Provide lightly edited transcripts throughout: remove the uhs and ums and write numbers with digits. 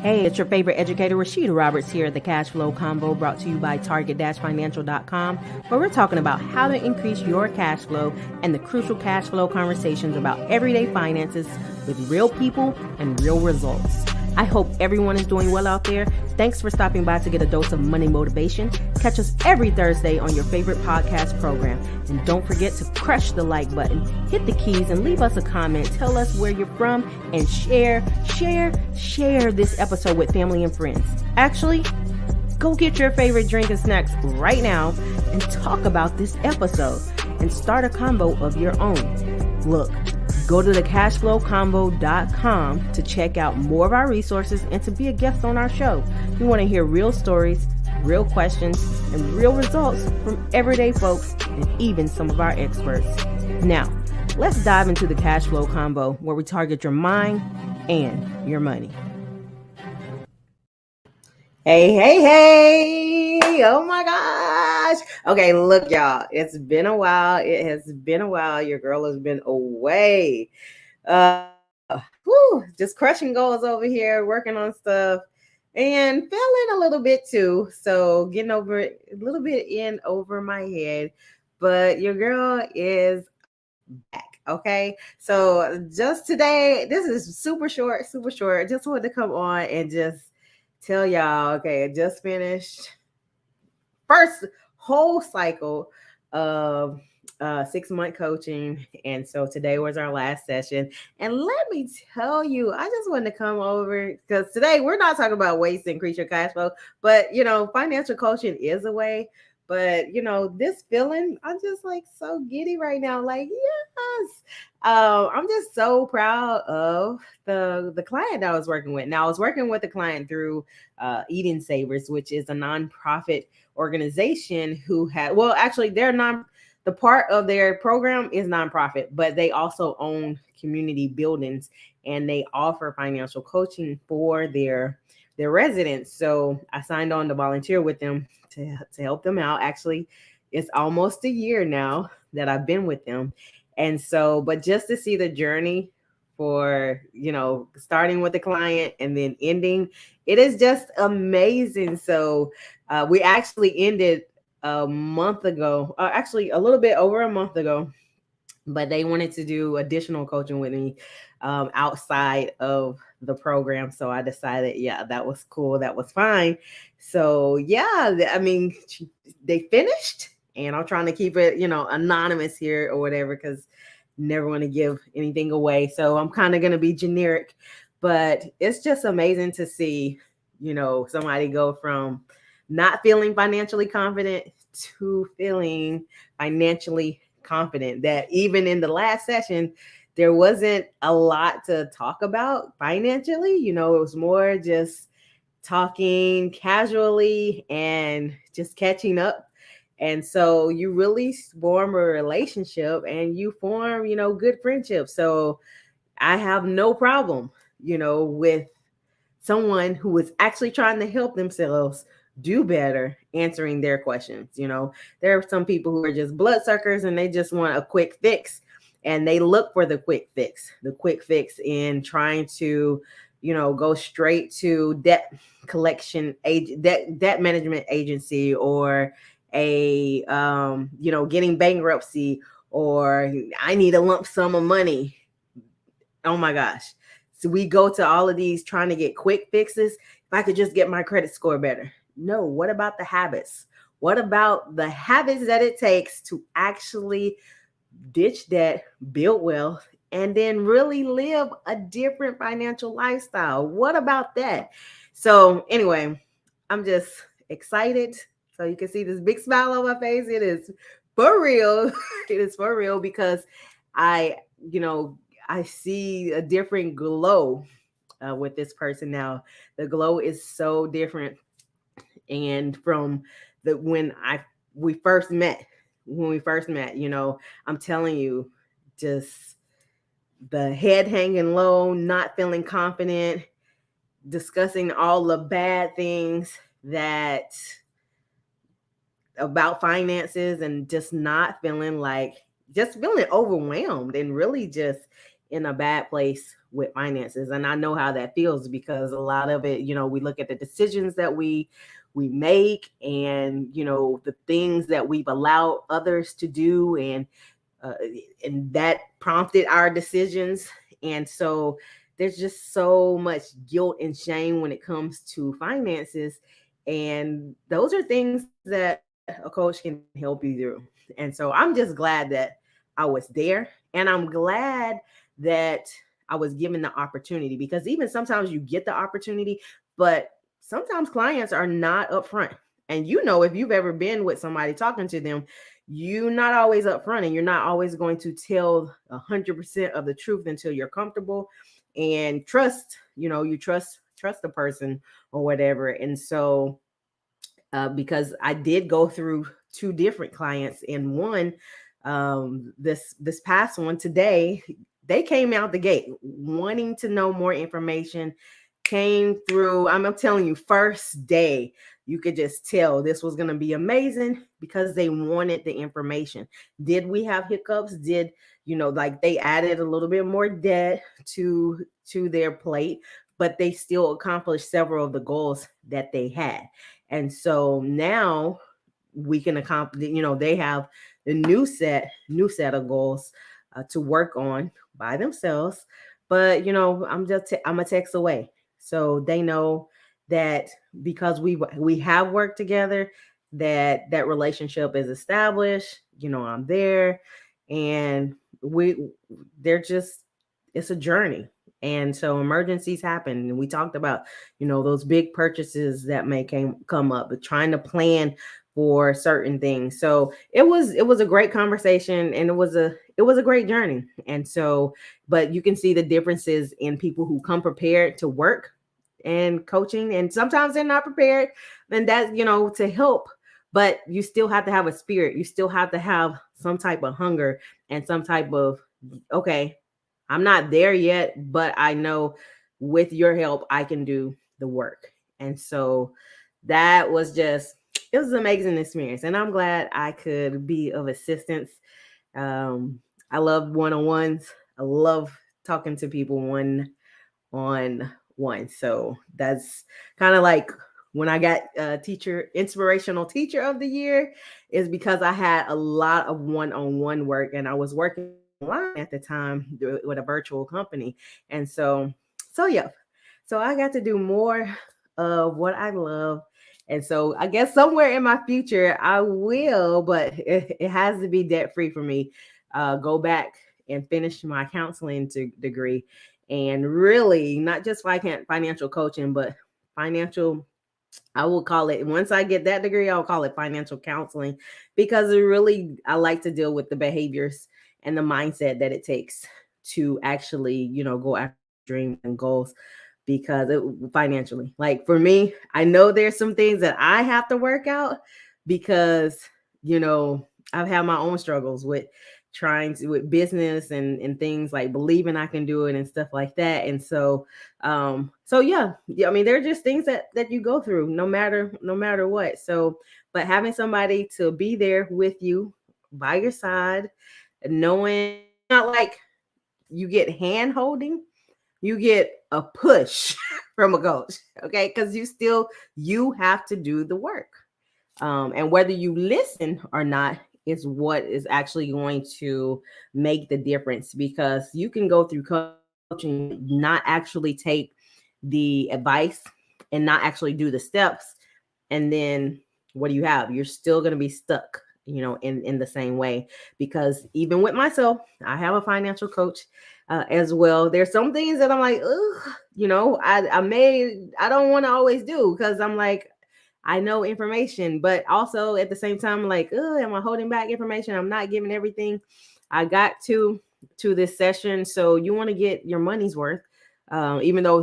Hey, it's your favorite educator, Rashida Roberts, here at the Cash Flow Convo, brought to you by Target-Financial.com, where we're talking about how to increase your cash flow and the crucial cash flow conversations about everyday finances with real people and real results. I hope everyone is doing well out there. Thanks for stopping by to get a dose of money motivation. Catch us every Thursday on your favorite podcast program. And don't forget to crush the like button, hit the keys, and leave us a comment. Tell us where you're from and share this episode with family and friends. Actually, go get your favorite drink and snacks right now and talk about this episode and start a combo of your own. Look, go to thecashflowcombo.com to check out more of our resources and to be a guest on our show. We want to hear real stories, real questions, and real results from everyday folks and even some of our experts. Now, let's dive into the Cash Flow Combo, where we target your mind and your money. Hey. Oh my gosh. Okay, look, y'all. It's been a while. It has been a while. Your girl has been away. Just crushing goals over here, working on stuff, and feeling a little bit too. So getting over it a little bit in over my head. But your girl is back. Okay. So just today, this is super short. Just wanted to come on and just tell y'all, okay, I just finished first whole cycle of 6-month coaching. And so today was our last session. And let me tell you, I just wanted to come over because today we're not talking about ways to increase your cash flow, but financial coaching is a way. But this feeling, I'm just like so giddy right now. Like, yes. I'm just so proud of the client I was working with. Now I was working with the client through Eden Savers, which is a nonprofit organization who had, the part of their program is nonprofit, but they also own community buildings and they offer financial coaching for their residents. So I signed on to volunteer with them to help them out. Actually, it's almost a year now that I've been with them. And so, but just to see the journey for, starting with the client and then ending, it is just amazing. So we actually ended a month ago, actually a little bit over a month ago, but they wanted to do additional coaching with me outside of the program. So I decided, that was cool. That was fine. So they finished, and I'm trying to keep it, anonymous here or whatever, because never want to give anything away. So I'm kind of going to be generic, but it's just amazing to see, somebody go from not feeling financially confident to feeling financially confident. That even in the last session, there wasn't a lot to talk about financially. It was more just talking casually and just catching up. And so you really form a relationship and you form, good friendships. So I have no problem, with someone who is actually trying to help themselves do better answering their questions. There are some people who are just bloodsuckers and they just want a quick fix, and they look for the quick fix in trying to, go straight to debt management agency, or a, getting bankruptcy, or I need a lump sum of money. Oh my gosh. So we go to all of these trying to get quick fixes. If I could just get my credit score better. No, what about the habits? What about the habits that it takes to actually ditch debt, build wealth, and then really live a different financial lifestyle? What about that? So anyway, I'm just excited. So you can see this big smile on my face. It is for real. It is for real, because I see a different glow with this person now. The glow is so different. And from when we first met, I'm telling you, just the head hanging low, not feeling confident, discussing all the bad things about finances, and just feeling overwhelmed and really just in a bad place with finances. And I know how that feels because a lot of it, we look at the decisions that we make, and the things that we've allowed others to do, uh, and that prompted our decisions. And so there's just so much guilt and shame when it comes to finances, and those are things that a coach can help you through. And so I'm just glad that I was there, and I'm glad that I was given the opportunity, because even sometimes you get the opportunity, but sometimes clients are not upfront. And if you've ever been with somebody talking to them, you're not always upfront, and you're not always going to tell 100% of the truth until you're comfortable and trust, you trust the person or whatever. And so because I did go through two different clients, and one, this past one today, they came out the gate wanting to know more information. Came through, I'm telling you, first day, you could just tell this was going to be amazing because they wanted the information. Did we have hiccups? Did, like, they added a little bit more debt to their plate, but they still accomplished several of the goals that they had. And so now we can accomplish, they have the new set of goals to work on by themselves. But I'm a text away, so they know that because we have worked together, that relationship is established. I'm there, and they're just, it's a journey. And so emergencies happen, and we talked about those big purchases that may come up, but trying to plan for certain things. So it was a great conversation, and it was a great journey. And so, but you can see the differences in people who come prepared to work and coaching, and sometimes they're not prepared, and that's to help. But you still have to have a spirit. You still have to have some type of hunger and some type of, okay, I'm not there yet, but I know with your help, I can do the work. And so that was just, it was an amazing experience. And I'm glad I could be of assistance. I love one-on-ones. I love talking to people one-on-one. So that's kind of like when I got inspirational teacher of the year, is because I had a lot of one-on-one work, and I was working online at the time with a virtual company. And so yeah, so I got to do more of what I love. And so I guess somewhere in my future I will, but it has to be debt free for me. Go back and finish my counseling degree, and really not just financial coaching, but financial, I will call it, once I get that degree, I'll call it financial counseling, because I like to deal with the behaviors and the mindset that it takes to actually, go after dreams and goals. Because financially, like for me, I know there's some things that I have to work out, because, I've had my own struggles with with business and things, like believing I can do it and stuff like that. And so yeah, I mean, there are just things that you go through no matter what. So, but having somebody to be there with you by your side, knowing, not like you get hand holding, you get a push from a coach, okay? Because you have to do the work. And whether you listen or not is what is actually going to make the difference, because you can go through coaching, not actually take the advice and not actually do the steps. And then what do you have? You're still going to be stuck, in the same way. Because even with myself, I have a financial coach as well. There's some things that I'm like, ugh, I don't want to always do, because I'm like, I know information, but also at the same time, like, oh, am I holding back information? I'm not giving everything I got to this session. So you want to get your money's worth. Even though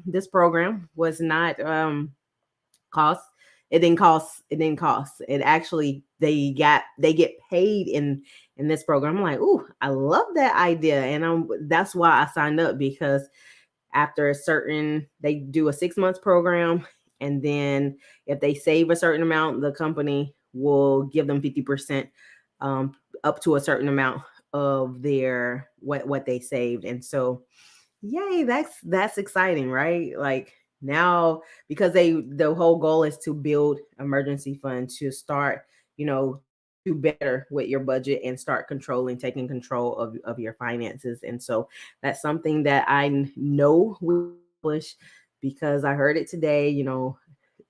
this program was not cost, it didn't cost. It actually, they get paid in this program. I'm like, ooh, I love that idea, and that's why I signed up, because after they do a 6 months program. And then if they save a certain amount, the company will give them 50% up to a certain amount of their what they saved. And so, Yay, that's exciting, right? Like now, because the whole goal is to build emergency fund to start, to do better with your budget and start taking control of your finances. And so that's something that know we accomplish because I heard it today,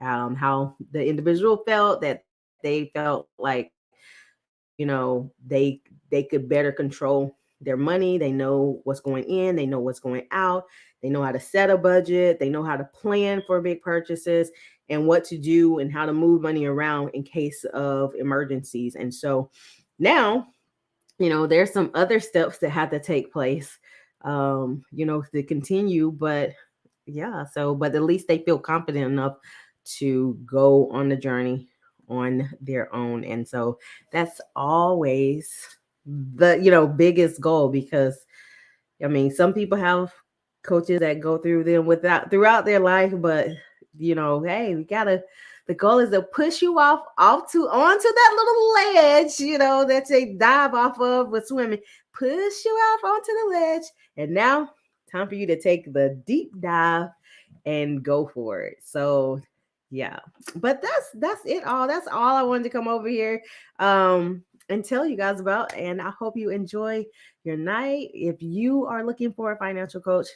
how the individual felt that they felt like, they could better control their money. They know what's going in, they know what's going out, they know how to set a budget, they know how to plan for big purchases and what to do and how to move money around in case of emergencies. And so now, there's some other steps that have to take place, to continue. But yeah, but at least they feel confident enough to go on the journey on their own. And so that's always the, biggest goal, because I mean, some people have coaches that go through them throughout their life, but hey, the goal is to push you off to onto that little ledge, that they dive off of with swimming. Push you off onto the ledge. And now time for you to take the deep dive and go for it. So yeah. But that's it all. That's all I wanted to come over here and tell you guys about. And I hope you enjoy your night. If you are looking for a financial coach,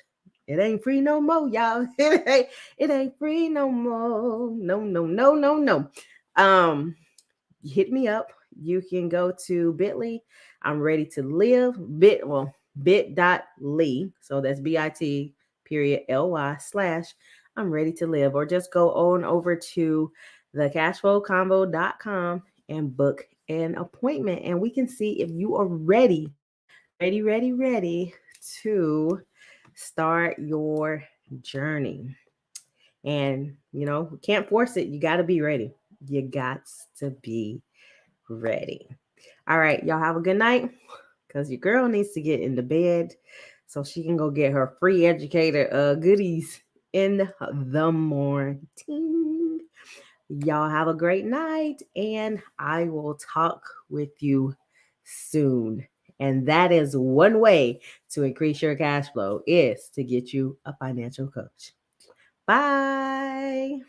it ain't free no more, y'all. It ain't free no more. No, no, no, no, no. Hit me up. You can go to Bitly. I'm ready to live. Bit.ly. So that's bit.ly/ I'm ready to live. Or just go on over to thecashflowconvo.com and book an appointment. And we can see if you are ready to start your journey. And, we can't force it. You got to be ready. You got to be ready. All right, y'all have a good night, because your girl needs to get into bed so she can go get her free educator goodies in the morning. Y'all have a great night, and I will talk with you soon. And that is one way to increase your cash flow, is to get you a financial coach. Bye.